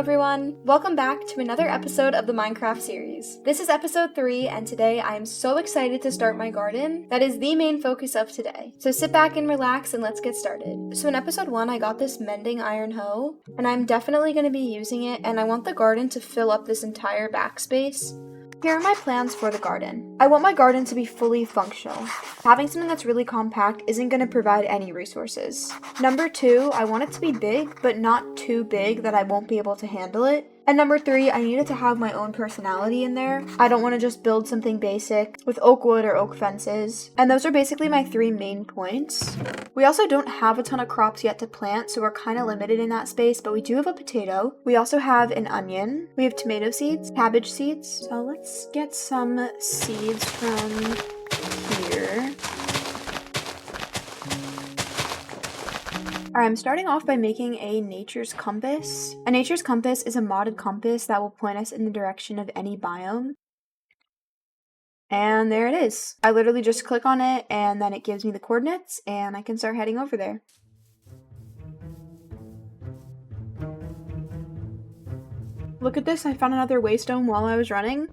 everyone! Welcome back to another episode of the Minecraft series. This is episode 3, and today I am so excited to start my garden. That is the main focus of today. So sit back and relax and let's get started. So in episode 1, I got this mending iron hoe, and I'm definitely going to be using it, and I want the garden to fill up this entire backspace. Here are my plans for the garden. I want my garden to be fully functional. Having something that's really compact isn't going to provide any resources. Number 2, I want it to be big, but not too big that I won't be able to handle it. And number 3, I need it to have my own personality in there. I don't want to just build something basic with oak wood or oak fences. And those are basically my 3 main points. We also don't have a ton of crops yet to plant, so we're kind of limited in that space, but we do have a potato. We also have an onion. We have tomato seeds, cabbage seeds. So let's get some seeds from here. Alright, I'm starting off by making a nature's compass. A nature's compass is a modded compass that will point us in the direction of any biome. And there it is. I literally just click on it and then it gives me the coordinates and I can start heading over there. Look at this, I found another waystone while I was running.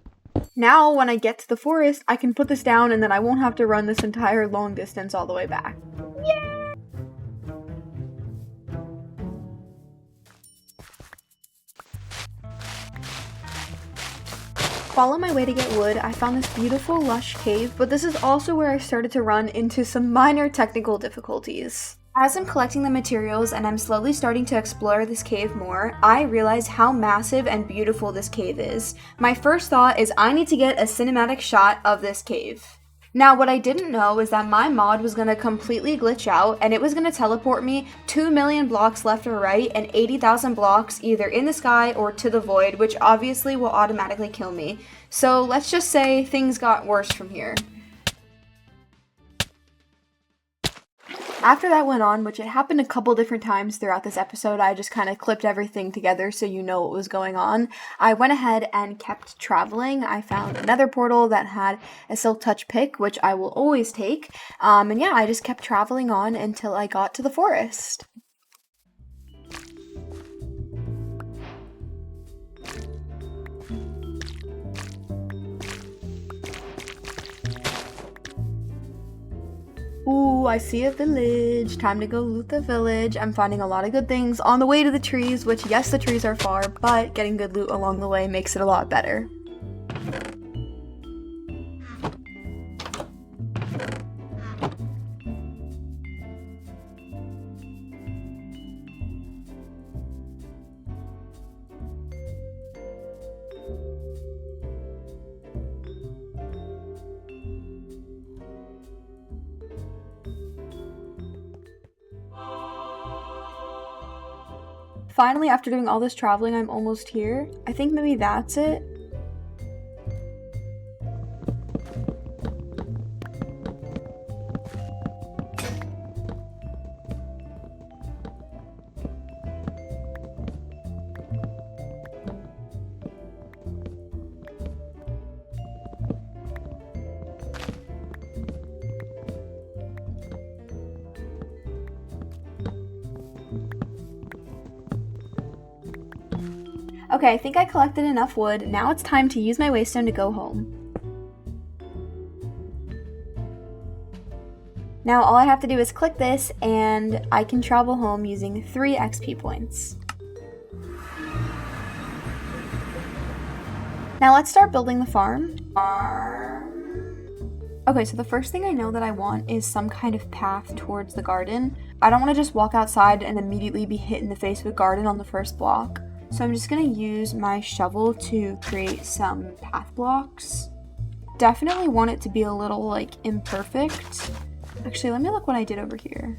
Now, when I get to the forest, I can put this down and then I won't have to run this entire long distance all the way back. Yay! Follow my way to get wood, I found this beautiful lush cave, but this is also where I started to run into some minor technical difficulties. As I'm collecting the materials and I'm slowly starting to explore this cave more, I realize how massive and beautiful this cave is. My first thought is I need to get a cinematic shot of this cave. Now, what I didn't know is that my mod was going to completely glitch out and it was going to teleport me 2 million blocks left or right and 80,000 blocks either in the sky or to the void, which obviously will automatically kill me. So let's just say things got worse from here. After that went on, which it happened a couple different times throughout this episode, I just kind of clipped everything together so you know what was going on. I went ahead and kept traveling. I found another portal that had a silk touch pick, which I will always take. And yeah, I just kept traveling on until I got to the forest. Ooh, I see a village. Time to go loot the village. I'm finding a lot of good things on the way to the trees, which yes, the trees are far, but getting good loot along the way makes it a lot better. Finally, after doing all this traveling, I'm almost here. I think maybe that's it. Okay, I think I collected enough wood. Now it's time to use my waystone to go home. Now all I have to do is click this and I can travel home using 3 XP points. Now let's start building the farm. Okay, so the first thing I know that I want is some kind of path towards the garden. I don't want to just walk outside and immediately be hit in the face with garden on the first block. So I'm just going to use my shovel to create some path blocks. Definitely want it to be a little, like, imperfect. Actually, let me look what I did over here.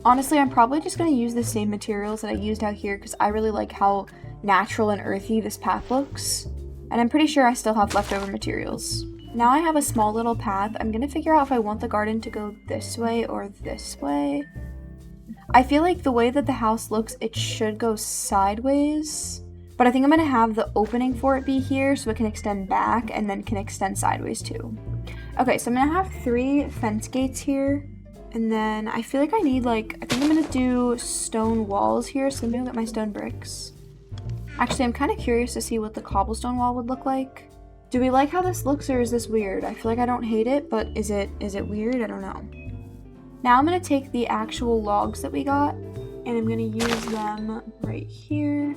Honestly, I'm probably just going to use the same materials that I used out here because I really like how natural and earthy this path looks. And I'm pretty sure I still have leftover materials. Now I have a small little path. I'm going to figure out if I want the garden to go this way or this way. I feel like the way that the house looks, it should go sideways, but I think I'm going to have the opening for it be here so it can extend back and then can extend sideways too. Okay, so I'm going to have 3 fence gates here, and then I feel like I need I think I'm going to do stone walls here, so I'm going to get my stone bricks. Actually, I'm kind of curious to see what the cobblestone wall would look like. Do we like how this looks, or is this weird? I feel like I don't hate it, but is it weird? I don't know. Now I'm gonna take the actual logs that we got, and I'm gonna use them right here.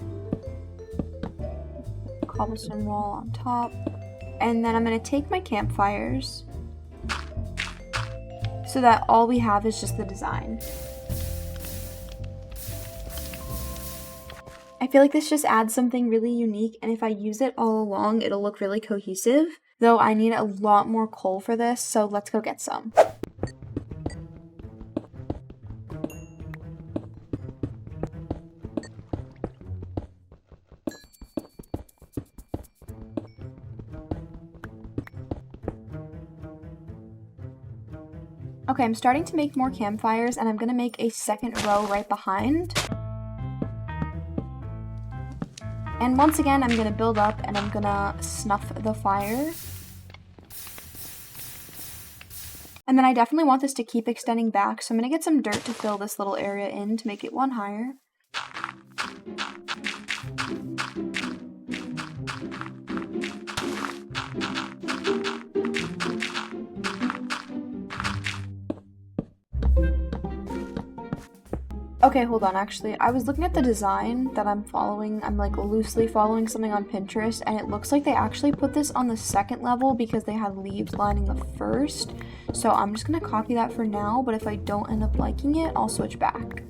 Cobblestone wall on top. And then I'm gonna take my campfires so that all we have is just the design. I feel like this just adds something really unique, and if I use it all along, it'll look really cohesive. Though I need a lot more coal for this, so let's go get some. Okay, I'm starting to make more campfires, and I'm gonna make a second row right behind. And once again, I'm gonna build up and I'm gonna snuff the fire. And then I definitely want this to keep extending back, so I'm gonna get some dirt to fill this little area in to make it one higher. Okay, hold on, actually, I was looking at the design that I'm following. I'm like loosely following something on Pinterest, and it looks like they actually put this on the second level because they had leaves lining the first. So I'm just gonna copy that for now, but if I don't end up liking it, I'll switch back.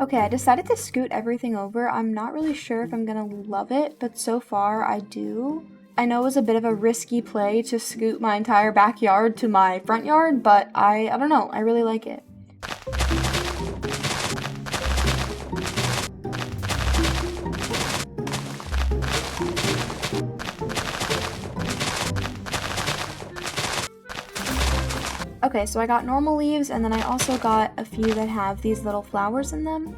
Okay, I decided to scoot everything over. I'm not really sure if I'm gonna love it, but so far I do. I know it was a bit of a risky play to scoot my entire backyard to my front yard, but I don't know, I really like it. Okay, so I got normal leaves, and then I also got a few that have these little flowers in them.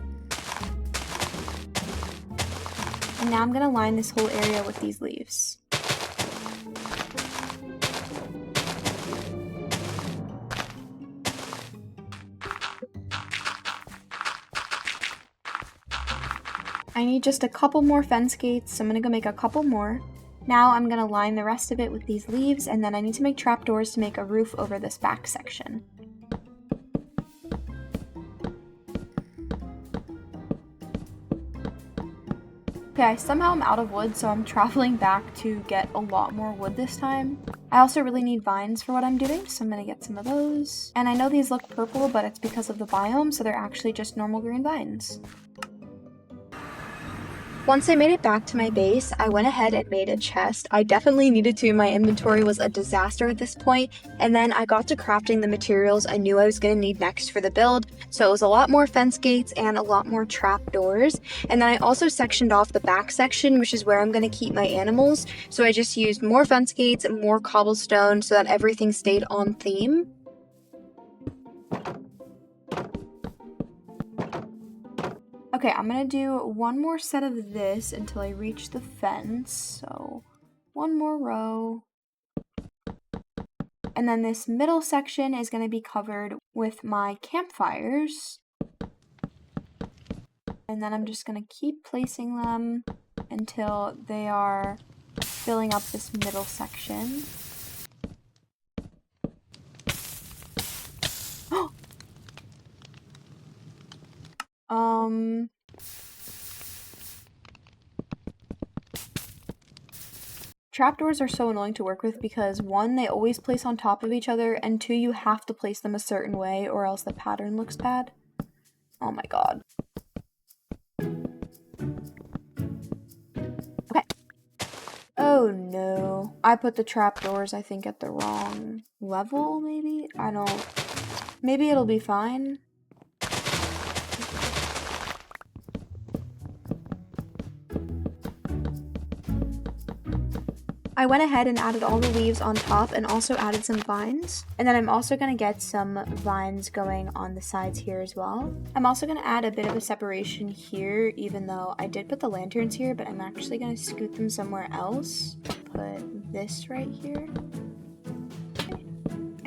And now I'm gonna line this whole area with these leaves. I need just a couple more fence gates, so I'm gonna go make a couple more. Now I'm gonna line the rest of it with these leaves, and then I need to make trapdoors to make a roof over this back section. Okay, somehow I'm out of wood, so I'm traveling back to get a lot more wood this time. I also really need vines for what I'm doing, so I'm gonna get some of those. And I know these look purple, but it's because of the biome, so they're actually just normal green vines. Once I made it back to my base, I went ahead and made a chest. I definitely needed to. My inventory was a disaster at this point, and then I got to crafting the materials I knew I was going to need next for the build. So it was a lot more fence gates and a lot more trap doors. And then I also sectioned off the back section, which is where I'm going to keep my animals. So I just used more fence gates and more cobblestone so that everything stayed on theme. Okay, I'm gonna do one more set of this until I reach the fence. So, one more row. And then this middle section is gonna be covered with my campfires. And then I'm just gonna keep placing them until they are filling up this middle section. Trapdoors are so annoying to work with because 1, they always place on top of each other, and 2, you have to place them a certain way or else the pattern looks bad. Oh my god. Okay. Oh no. I put the trapdoors, I think, at the wrong level, maybe? I don't... Maybe it'll be fine. I went ahead and added all the leaves on top and also added some vines. And then I'm also going to get some vines going on the sides here as well. I'm also going to add a bit of a separation here, even though I did put the lanterns here, but I'm actually going to scoot them somewhere else. Put this right here.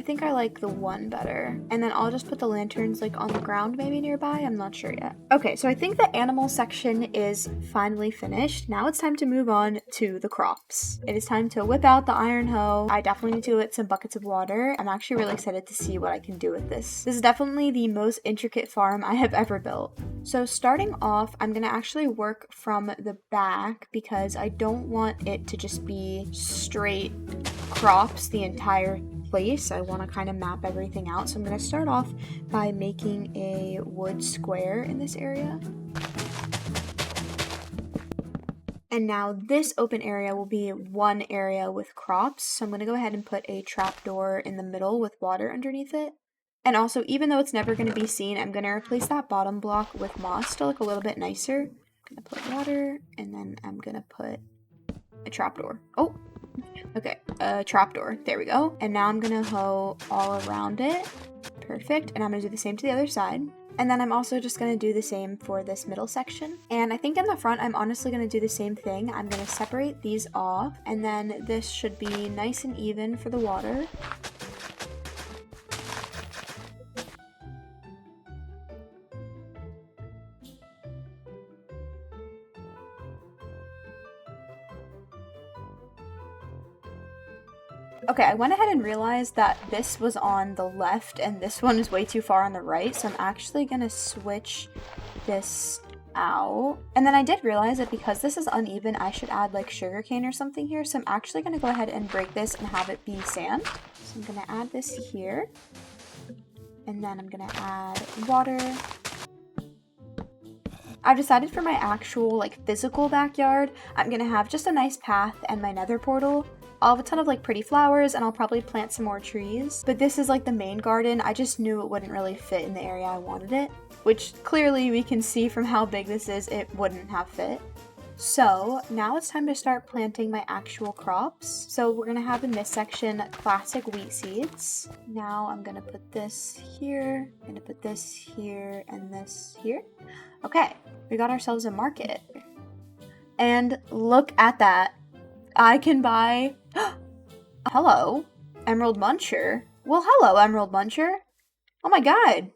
think I like the one better. And then I'll just put the lanterns like on the ground maybe nearby. I'm not sure yet. Okay, so I think the animal section is finally finished. Now it's time to move on to the crops. It is time to whip out the iron hoe. I definitely need to get some buckets of water. I'm actually really excited to see what I can do with this. This is definitely the most intricate farm I have ever built. So starting off, I'm gonna actually work from the back because I don't want it to just be straight crops the entire place. I want to kind of map everything out. So I'm going to start off by making a wood square in this area. And now this open area will be one area with crops. So I'm going to go ahead and put a trapdoor in the middle with water underneath it. And also, even though it's never going to be seen, I'm going to replace that bottom block with moss to look a little bit nicer. I'm going to put water, and then I'm going to put a trapdoor. Oh, okay, a trapdoor. There we go. And now I'm going to hoe all around it. Perfect. And I'm going to do the same to the other side. And then I'm also just going to do the same for this middle section. And I think in the front, I'm honestly going to do the same thing. I'm going to separate these off, and then this should be nice and even for the water. Okay, I went ahead and realized that this was on the left and this one is way too far on the right, so I'm actually gonna switch this out. And then I did realize that because this is uneven, I should add like sugarcane or something here, so I'm actually gonna go ahead and break this and have it be sand. So I'm gonna add this here, and then I'm gonna add water. I've decided for my actual like physical backyard, I'm gonna have just a nice path and my nether portal. I'll have a ton of like pretty flowers, and I'll probably plant some more trees. But this is like the main garden. I just knew it wouldn't really fit in the area I wanted it, which clearly we can see from how big this is, it wouldn't have fit. So now it's time to start planting my actual crops. So we're gonna have in this section classic wheat seeds. Now I'm gonna put this here, I'm gonna put this here, and this here. Okay, we got ourselves a market. And look at that. I can buy... Hello, Emerald Muncher. Well, hello, Emerald Muncher. Oh my god.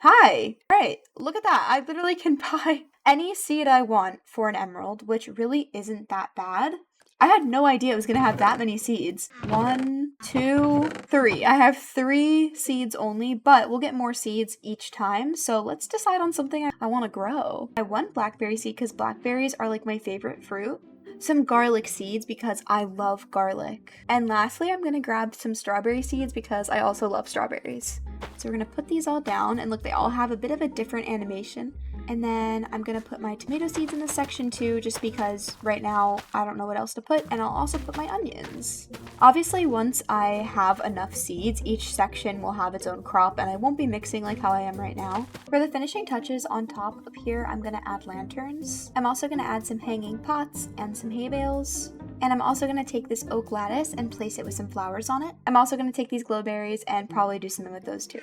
Hi. Right, look at that. I literally can buy any seed I want for an emerald, which really isn't that bad. I had no idea it was going to have that many seeds. 1, 2, 3. I have 3 seeds only, but we'll get more seeds each time. So let's decide on something I want to grow. I want blackberry seed because blackberries are like my favorite fruit. Some garlic seeds because I love garlic. And lastly, I'm gonna grab some strawberry seeds because I also love strawberries. So we're gonna put these all down, and look, they all have a bit of a different animation. And then I'm gonna put my tomato seeds in this section too, just because right now I don't know what else to put, and I'll also put my onions. Obviously, once I have enough seeds, each section will have its own crop, and I won't be mixing like how I am right now. For the finishing touches on top of here, I'm gonna add lanterns. I'm also gonna add some hanging pots and some hay bales. And I'm also gonna take this oak lattice and place it with some flowers on it. I'm also gonna take these glowberries and probably do something with those too.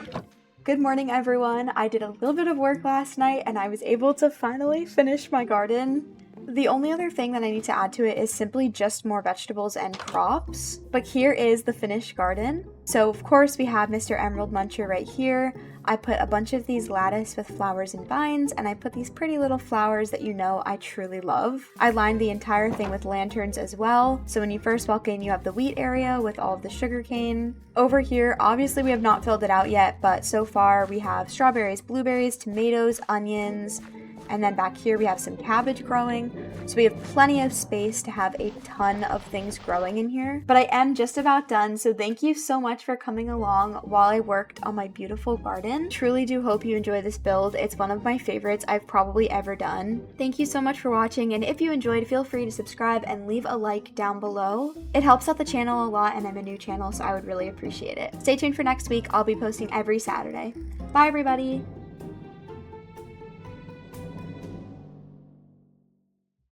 Good morning, everyone. I did a little bit of work last night and I was able to finally finish my garden. The only other thing that I need to add to it is simply just more vegetables and crops. But here is the finished garden. So of course we have Mr. Emerald Muncher right here. I put a bunch of these lattice with flowers and vines, and I put these pretty little flowers that you know I truly love. I lined the entire thing with lanterns as well. So when you first walk in, you have the wheat area with all of the sugarcane. Over here, obviously we have not filled it out yet, but so far we have strawberries, blueberries, tomatoes, onions, and then back here we have some cabbage growing. So we have plenty of space to have a ton of things growing in here. But I am just about done, so thank you so much for coming along while I worked on my beautiful garden. Truly do hope you enjoy this build. It's one of my favorites I've probably ever done. Thank you so much for watching, and if you enjoyed, feel free to subscribe and leave a like down below. It helps out the channel a lot, and I'm a new channel, so I would really appreciate it. Stay tuned for next week. I'll be posting every Saturday. Bye, everybody!